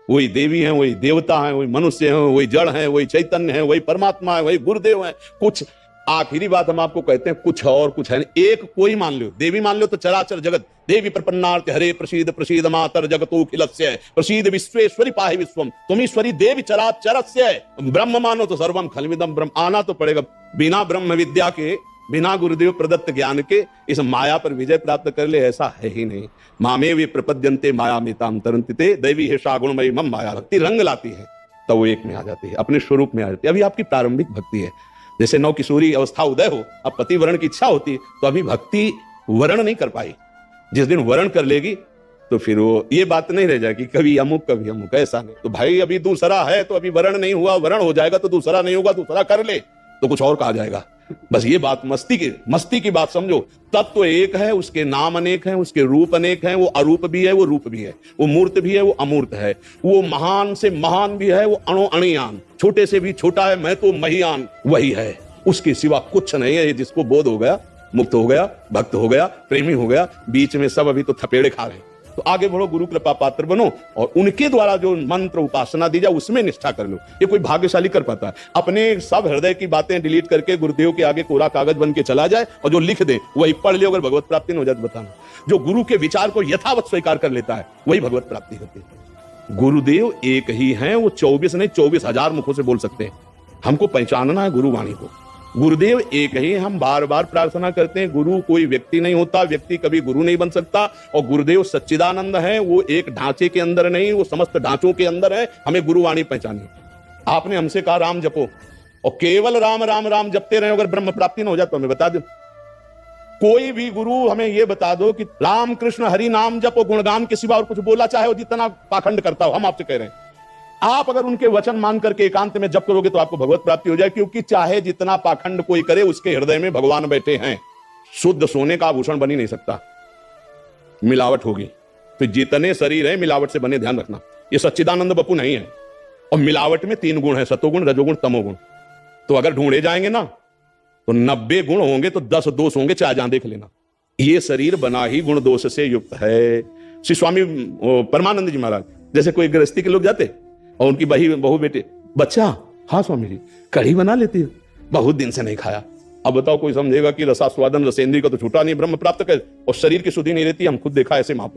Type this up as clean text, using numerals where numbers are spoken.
वही देवी हैं, वही देवता हैं, वही मनुष्य हैं, वही जड़ हैं, वही चैतन्य है, वही परमात्मा है, वही गुरुदेव है। कुछ आखिरी बात हम आपको कहते हैं, कुछ और कुछ है। एक कोई मान लो, देवी मान लो तो चराचर जगत। देवी प्रपन्नार्थ हरे प्रसीद प्रसीद मातर जगतोखिलस्य प्रसीद विश्वेश्वरी पाहि विश्वम तुम ईश्वरी देवी चराचरस्य। ब्रह्म मानो तो सर्वम खलविदम ब्रह्म। आना तो पड़ेगा। बिना ब्रह्म विद्या के, बिना गुरुदेव प्रदत्त ज्ञान के इस माया पर विजय प्राप्त कर ले, ऐसा है ही नहीं। मामे वे प्रपद्यन्ते माया मेताम तरन्तिते दैवी है सागुणमयी मम माया। भक्ति रंग लाती है तब वो एक में आ जाती है, अपने स्वरूप में आ जाती है। अभी आपकी प्रारंभिक भक्ति है, जैसे नव किशोरी अवस्था उदय हो, अब पति वरण की इच्छा होती तो अभी भक्ति वरण नहीं कर पाई। जिस दिन वरण कर लेगी तो फिर वो ये बात नहीं रह जाएगी कभी अमुक, ऐसा नहीं। तो भाई अभी दूसरा है तो अभी वरण नहीं हुआ, वरण हो जाएगा तो दूसरा नहीं होगा, दूसरा कर ले तो कुछ और कहा जाएगा। बस ये बात मस्ती की बात समझो। तत्व तो एक है, उसके नाम अनेक हैं, उसके रूप अनेक हैं। वो अरूप भी है, वो रूप भी है, वो मूर्त भी है, वो अमूर्त है। वो महान से महान भी है, वो अणो अणियान, छोटे से भी छोटा है, मैं तो महियान, वही है। उसके सिवा कुछ नहीं है। जिसको बोध हो गया, मुक्त हो गया, भक्त हो गया, प्रेमी हो गया, बीच में सब अभी तो थपेड़े खा रहे हैं। तो आगे बढ़ो, गुरु कृपा पात्र बनो और उनके द्वारा जो मंत्र उपासना दी जाए उसमें निष्ठा कर लो। ये कोई भाग्यशाली कर पाता है। अपने सब हृदय की बातें डिलीट करके गुरुदेव के आगे कोरा कागज बन के चला जाए और जो लिख दे वही पढ़ ले, अगर भगवत प्राप्ति नहीं हो जाए तो बताना। जो गुरु के विचार को यथावत स्वीकार कर लेता है वही भगवत प्राप्ति होती है। गुरुदेव एक ही है, वो 24 नहीं 24,000 मुखों से बोल सकते हैं। हमको पहचानना है गुरुवाणी को। गुरुदेव एक ही। हम बार बार प्रार्थना करते हैं, गुरु कोई व्यक्ति नहीं होता, व्यक्ति कभी गुरु नहीं बन सकता। और गुरुदेव सच्चिदानंद है, वो एक ढांचे के अंदर नहीं, वो समस्त ढांचों के अंदर है। हमें गुरुवाणी पहचानी। आपने हमसे कहा राम जपो और केवल राम राम राम जपते रहे, अगर ब्रह्म प्राप्ति न हो जाए तो हमें बता दो। कोई भी गुरु हमें यह बता दो कि राम कृष्ण हरि नाम जपो, गुणगान के सिवा और कुछ बोला, चाहे वो जितना पाखंड करता हो। हम आपसे कह रहे हैं, आप अगर उनके वचन मान करके एकांत में जप करोगे तो आपको भगवत प्राप्ति हो जाए। क्योंकि चाहे जितना पाखंड कोई करे, उसके हृदय में भगवान बैठे हैं। शुद्ध सोने का आभूषण बन ही नहीं सकता, मिलावट होगी। तो जितने शरीर है मिलावट से बने, ध्यान रखना। ये सच्चिदानंद बपू नहीं है। और मिलावट में 3 गुण है, सतोगुण, रजोगुण, तमोगुण। तो अगर ढूंढे जाएंगे ना तो 90 गुण होंगे तो 10 दोष होंगे, चाहे जहां देख लेना। ये शरीर बना ही गुण दोष से युक्त है। श्री स्वामी परमानंद जी महाराज जैसे कोई गृहस्थी के लोग जाते और उनकी बहू बेटे, बच्चा हाँ स्वामी जी कढ़ी बना लेती है, बहुत दिन से नहीं खाया। अब बताओ कोई समझेगा कि रसास्वादन रसेंद्री का तो छूटा नहीं, ब्रह्म प्राप्त कर, और शरीर की शुद्धि नहीं रहती। हम खुद देखा ऐसे महापुरुष।